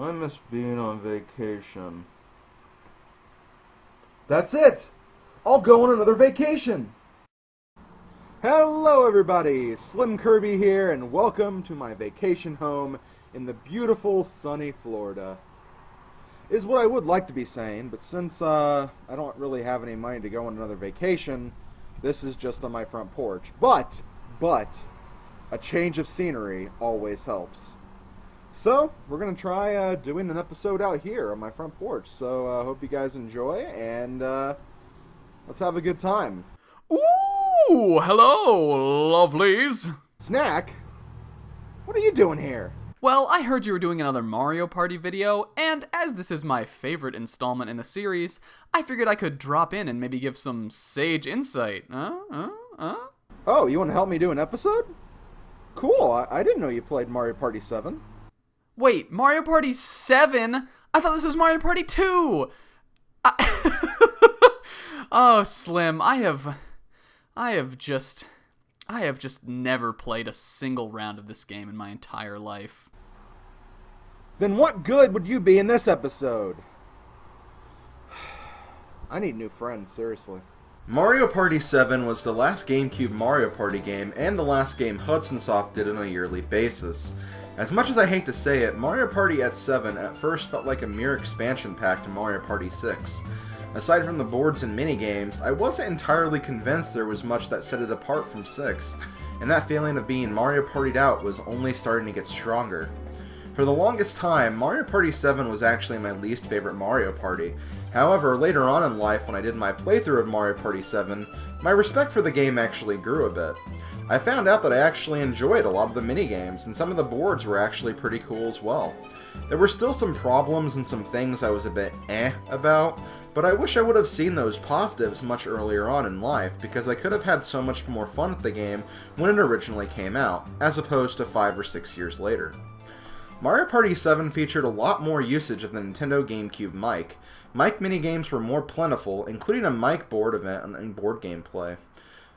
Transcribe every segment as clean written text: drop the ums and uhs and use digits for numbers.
I miss being on vacation. That's it! I'll go on another vacation! Hello everybody, SlimKirby here, and welcome to my vacation home in the beautiful sunny Florida. Is what I would like to be saying, but since I don't really have any money to go on another vacation, this is just on my front porch. But, a change of scenery always helps. So, we're going to try doing an episode out here on my front porch. So, I hope you guys enjoy, and let's have a good time. Ooh, hello, lovelies. Snack? What are you doing here? Well, I heard you were doing another Mario Party video, and as this is my favorite installment in the series, I figured I could drop in and maybe give some sage insight. Oh, you want to help me do an episode? Cool, I didn't know you played Mario Party 7. Wait, Mario Party 7? I thought this was Mario Party 2! Oh, Slim, I have just never played a single round of this game in my entire life. Then what good would you be in this episode? I need new friends, seriously. Mario Party 7 was the last GameCube Mario Party game and the last game Hudson Soft did on a yearly basis. As much as I hate to say it, Mario Party at 7 at first felt like a mere expansion pack to Mario Party 6. Aside from the boards and minigames, I wasn't entirely convinced there was much that set it apart from 6, and that feeling of being Mario Partied out was only starting to get stronger. For the longest time, Mario Party 7 was actually my least favorite Mario Party. However, later on in life when I did my playthrough of Mario Party 7, my respect for the game actually grew a bit. I found out that I actually enjoyed a lot of the minigames, and some of the boards were actually pretty cool as well. There were still some problems and some things I was a bit about, but I wish I would have seen those positives much earlier on in life, because I could have had so much more fun with the game when it originally came out, as opposed to 5 or 6 years later. Mario Party 7 featured a lot more usage of the Nintendo GameCube mic. Mic minigames were more plentiful, including a mic board event and board gameplay.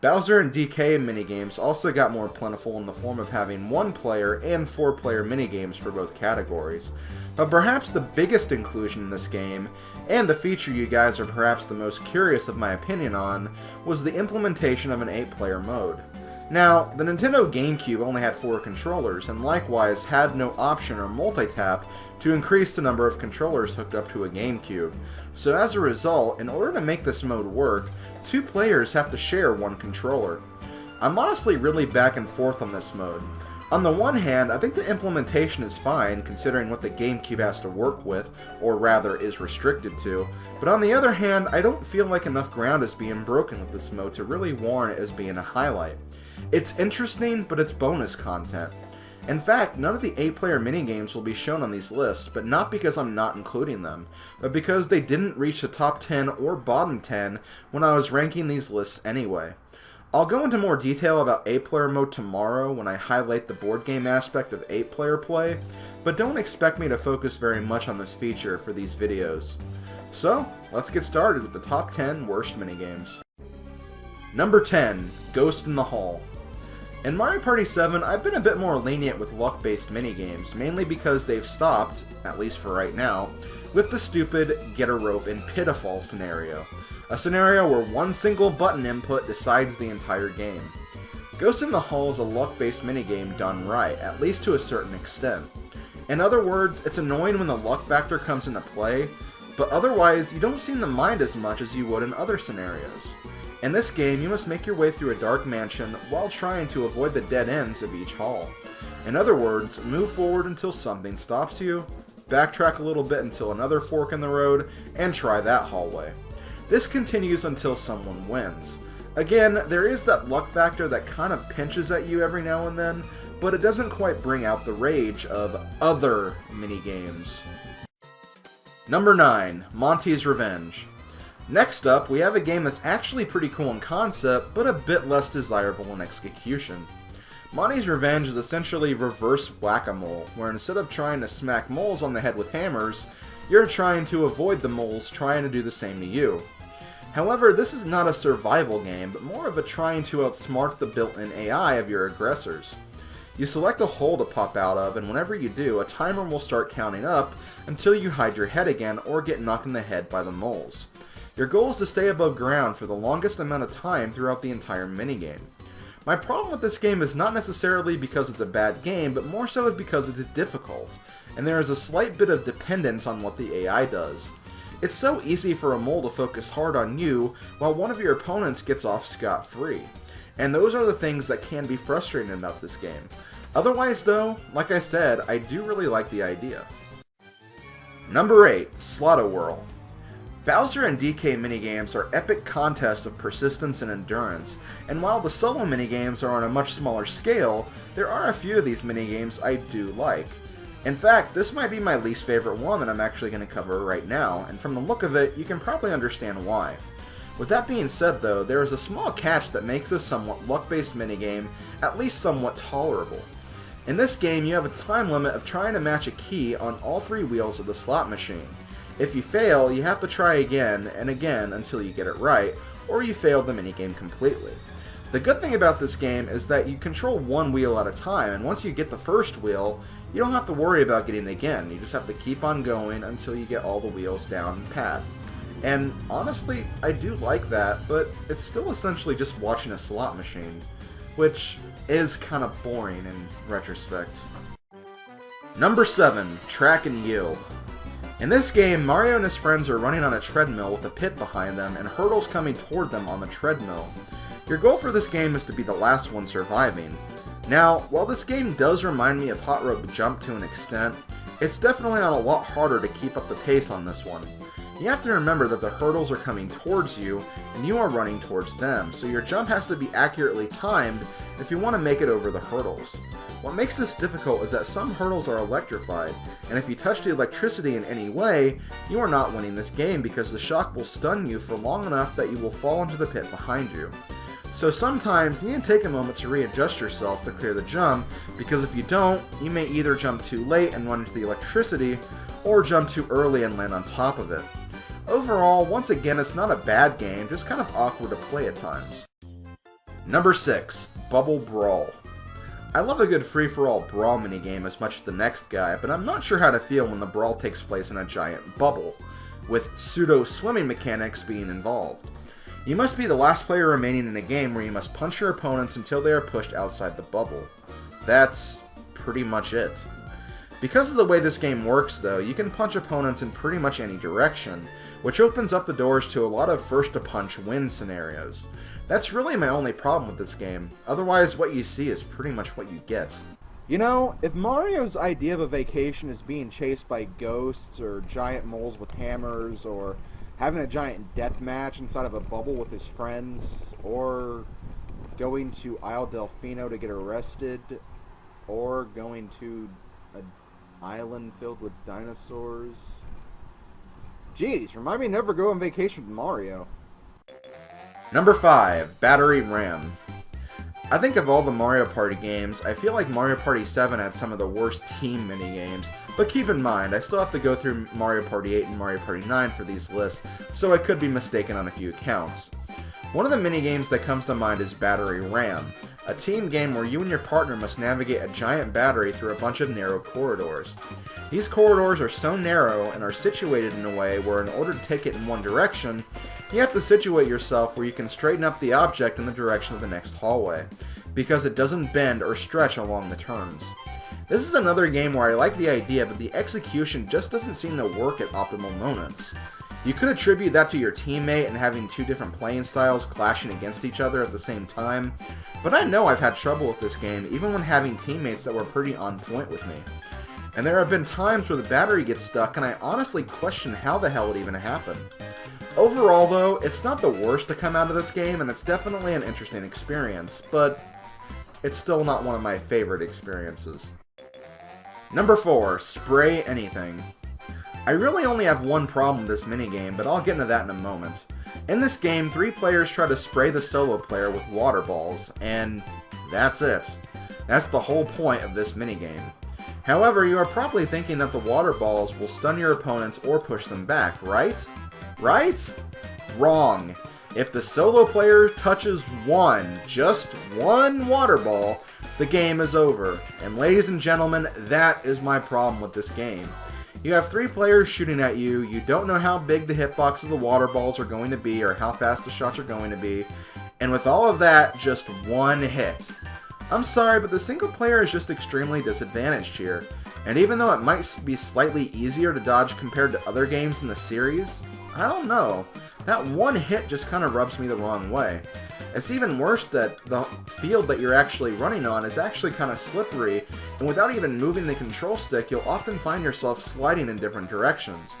Bowser and DK minigames also got more plentiful in the form of having 1-player and 4-player minigames for both categories. But perhaps the biggest inclusion in this game, and the feature you guys are perhaps the most curious of my opinion on, was the implementation of an 8-player mode. Now, the Nintendo GameCube only had 4 controllers, and likewise had no option or multi-tap to increase the number of controllers hooked up to a GameCube. So as a result, in order to make this mode work, 2 players have to share 1 controller. I'm honestly really back and forth on this mode. On the one hand, I think the implementation is fine, considering what the GameCube has to work with, or rather is restricted to, but on the other hand, I don't feel like enough ground is being broken with this mode to really warrant it as being a highlight. It's interesting, but it's bonus content. In fact, none of the 8-player minigames will be shown on these lists, but not because I'm not including them, but because they didn't reach the top 10 or bottom 10 when I was ranking these lists anyway. I'll go into more detail about 8-player mode tomorrow when I highlight the board game aspect of 8-player play, but don't expect me to focus very much on this feature for these videos. So, let's get started with the top 10 worst minigames. Number 10, Ghost in the Hall. In Mario Party 7, I've been a bit more lenient with luck-based minigames, mainly because they've stopped, at least for right now, with the stupid get a rope and pitfall scenario. A scenario where one single button input decides the entire game. Ghost in the Hall is a luck-based minigame done right, at least to a certain extent. In other words, it's annoying when the luck factor comes into play, but otherwise you don't seem to mind as much as you would in other scenarios. In this game, you must make your way through a dark mansion while trying to avoid the dead ends of each hall. In other words, move forward until something stops you, backtrack a little bit until another fork in the road, and try that hallway. This continues until someone wins. Again, there is that luck factor that kind of pinches at you every now and then, but it doesn't quite bring out the rage of other minigames. Number 9, Montes Revenge. Next up, we have a game that's actually pretty cool in concept, but a bit less desirable in execution. Montes Revenge is essentially reverse whack-a-mole, where instead of trying to smack moles on the head with hammers, you're trying to avoid the moles trying to do the same to you. However, this is not a survival game, but more of a trying to outsmart the built-in AI of your aggressors. You select a hole to pop out of, and whenever you do, a timer will start counting up until you hide your head again or get knocked in the head by the moles. Your goal is to stay above ground for the longest amount of time throughout the entire minigame. My problem with this game is not necessarily because it's a bad game, but more so because it's difficult, and there is a slight bit of dependence on what the AI does. It's so easy for a mole to focus hard on you while one of your opponents gets off scot-free. And those are the things that can be frustrating about this game. Otherwise though, like I said, I do really like the idea. Number 8. Slaughter Whirl. Bowser and DK minigames are epic contests of persistence and endurance, and while the solo minigames are on a much smaller scale, there are a few of these minigames I do like. In fact, this might be my least favorite one that I'm actually going to cover right now, and from the look of it, you can probably understand why. With that being said though, there is a small catch that makes this somewhat luck-based minigame at least somewhat tolerable. In this game, you have a time limit of trying to match a key on all 3 wheels of the slot machine. If you fail, you have to try again and again until you get it right, or you fail the minigame completely. The good thing about this game is that you control 1 wheel at a time, and once you get the first wheel, you don't have to worry about getting it again. You just have to keep on going until you get all the wheels down pat. And honestly, I do like that, but it's still essentially just watching a slot machine, which is kind of boring in retrospect. Number 7. Track and Yield. In this game, Mario and his friends are running on a treadmill with a pit behind them and hurdles coming toward them on the treadmill. Your goal for this game is to be the last one surviving. Now, while this game does remind me of Hot Rope Jump to an extent, it's definitely not a lot harder to keep up the pace on this one. You have to remember that the hurdles are coming towards you, and you are running towards them, so your jump has to be accurately timed if you want to make it over the hurdles. What makes this difficult is that some hurdles are electrified, and if you touch the electricity in any way, you are not winning this game because the shock will stun you for long enough that you will fall into the pit behind you. So sometimes you need to take a moment to readjust yourself to clear the jump, because if you don't, you may either jump too late and run into the electricity, or jump too early and land on top of it. Overall, once again, it's not a bad game, just kind of awkward to play at times. Number 6. Bubble Brawl. I love a good free-for-all Brawl minigame as much as the next guy, but I'm not sure how to feel when the Brawl takes place in a giant bubble, with pseudo-swimming mechanics being involved. You must be the last player remaining in a game where you must punch your opponents until they are pushed outside the bubble. That's pretty much it. Because of the way this game works though, you can punch opponents in pretty much any direction, which opens up the doors to a lot of first-to-punch win scenarios. That's really my only problem with this game. Otherwise, what you see is pretty much what you get. You know, if Mario's idea of a vacation is being chased by ghosts, or giant moles with hammers, or having a giant death match inside of a bubble with his friends, or going to Isle Delfino to get arrested, or going to an island filled with dinosaurs... Jeez, remind me to never go on vacation with Mario. Number 5. Battering Ram. I think of all the Mario Party games, I feel like Mario Party 7 had some of the worst team minigames, but keep in mind, I still have to go through Mario Party 8 and Mario Party 9 for these lists, so I could be mistaken on a few accounts. One of the minigames that comes to mind is Battering Ram, a team game where you and your partner must navigate a giant battery through a bunch of narrow corridors. These corridors are so narrow and are situated in a way where in order to take it in one direction, you have to situate yourself where you can straighten up the object in the direction of the next hallway, because it doesn't bend or stretch along the turns. This is another game where I like the idea, but the execution just doesn't seem to work at optimal moments. You could attribute that to your teammate and having 2 different playing styles clashing against each other at the same time, but I know I've had trouble with this game even when having teammates that were pretty on point with me. And there have been times where the battery gets stuck and I honestly question how the hell it even happened. Overall though, it's not the worst to come out of this game and it's definitely an interesting experience, but it's still not one of my favorite experiences. Number 4. Spray Anything. I really only have one problem with this minigame, but I'll get into that in a moment. In this game, 3 players try to spray the solo player with water balls, and that's it. That's the whole point of this minigame. However, you are probably thinking that the water balls will stun your opponents or push them back, right? Right? Wrong. If the solo player touches just one water ball, the game is over. And ladies and gentlemen, that is my problem with this game. You have 3 players shooting at you, you don't know how big the hitbox of the water balls are going to be or how fast the shots are going to be, and with all of that, just one hit. I'm sorry, but the single player is just extremely disadvantaged here, and even though it might be slightly easier to dodge compared to other games in the series, I don't know. That one hit just kind of rubs me the wrong way. It's even worse that the field that you're actually running on is actually kind of slippery, and without even moving the control stick, you'll often find yourself sliding in different directions.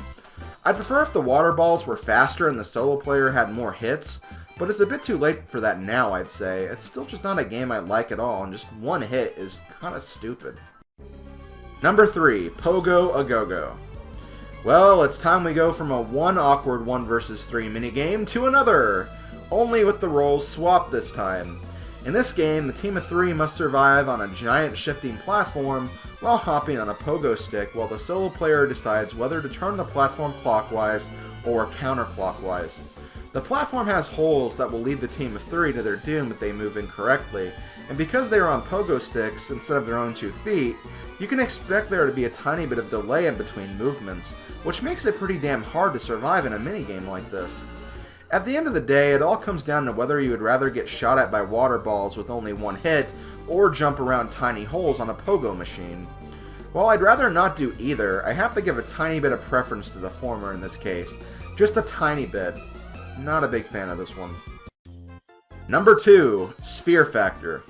I'd prefer if the water balls were faster and the solo player had more hits, but it's a bit too late for that now, I'd say. It's still just not a game I like at all, and just one hit is kind of stupid. Number 3, Pogo A GoGo. Well, it's time we go from a one awkward 1 vs 3 minigame to another, only with the roles swapped this time. In this game, the team of 3 must survive on a giant shifting platform while hopping on a pogo stick while the solo player decides whether to turn the platform clockwise or counterclockwise. The platform has holes that will lead the team of 3 to their doom if they move incorrectly, and because they are on pogo sticks instead of their own 2 feet, you can expect there to be a tiny bit of delay in between movements, which makes it pretty damn hard to survive in a minigame like this. At the end of the day, it all comes down to whether you would rather get shot at by water balls with only one hit, or jump around tiny holes on a pogo machine. While I'd rather not do either, I have to give a tiny bit of preference to the former in this case. Just a tiny bit. Not a big fan of this one. Number 2, Sphere Factor.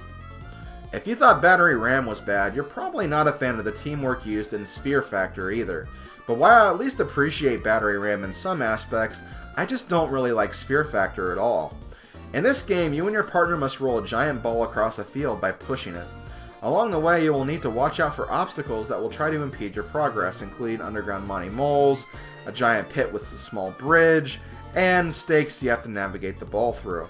If you thought Battering Ram was bad, you're probably not a fan of the teamwork used in Sphere Factor either. But while I at least appreciate Battering Ram in some aspects, I just don't really like Sphere Factor at all. In this game, you and your partner must roll a giant ball across a field by pushing it. Along the way, you will need to watch out for obstacles that will try to impede your progress, including underground mighty moles, a giant pit with a small bridge, and stakes you have to navigate the ball through.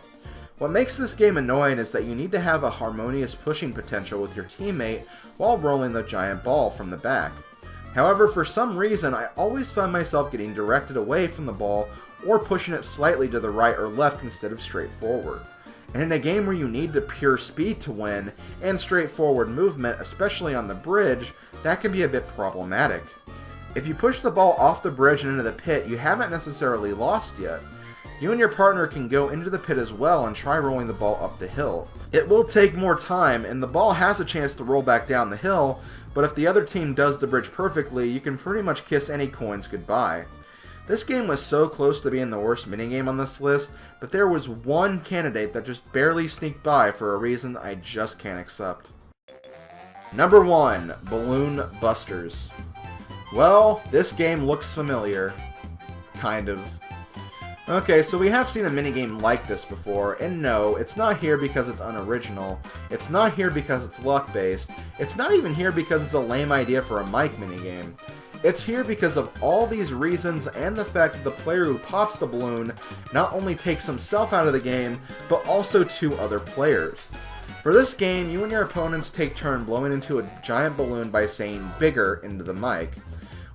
What makes this game annoying is that you need to have a harmonious pushing potential with your teammate while rolling the giant ball from the back. However, for some reason, I always find myself getting directed away from the ball or pushing it slightly to the right or left instead of straight forward. And in a game where you need the pure speed to win and straightforward movement, especially on the bridge, that can be a bit problematic. If you push the ball off the bridge and into the pit, you haven't necessarily lost yet. You and your partner can go into the pit as well and try rolling the ball up the hill. It will take more time, and the ball has a chance to roll back down the hill, but if the other team does the bridge perfectly, you can pretty much kiss any coins goodbye. This game was so close to being the worst minigame on this list, but there was one candidate that just barely sneaked by for a reason I just can't accept. Number 1, Balloon Busters. Well, this game looks familiar. Kind of. Okay, so we have seen a minigame like this before, and no, it's not here because it's unoriginal, it's not here because it's luck-based, it's not even here because it's a lame idea for a mic minigame. It's here because of all these reasons and the fact that the player who pops the balloon not only takes himself out of the game, but also 2 other players. For this game, you and your opponents take turn blowing into a giant balloon by saying "bigger" into the mic.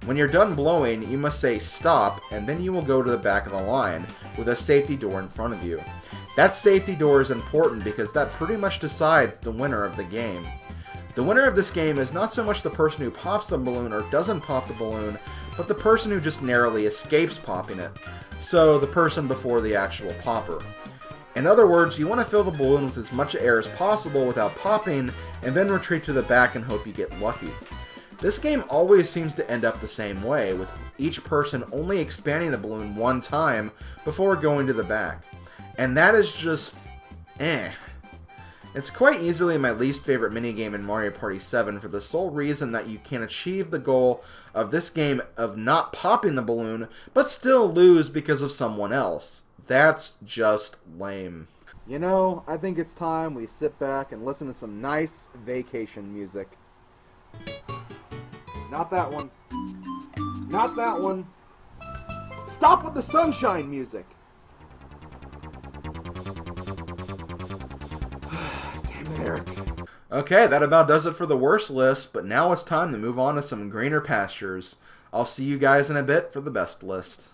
When you're done blowing, you must say "stop," and then you will go to the back of the line, with a safety door in front of you. That safety door is important because that pretty much decides the winner of the game. The winner of this game is not so much the person who pops the balloon or doesn't pop the balloon, but the person who just narrowly escapes popping it. So, the person before the actual popper. In other words, you want to fill the balloon with as much air as possible without popping, and then retreat to the back and hope you get lucky. This game always seems to end up the same way, with each person only expanding the balloon one time before going to the back. And that is just... It's quite easily my least favorite minigame in Mario Party 7 for the sole reason that you can achieve the goal of this game of not popping the balloon, but still lose because of someone else. That's just lame. You know, I think it's time we sit back and listen to some nice vacation music. Not that one. Not that one. Stop with the sunshine music. Damn it, Eric. Okay, that about does it for the worst list, but now it's time to move on to some greener pastures. I'll see you guys in a bit for the best list.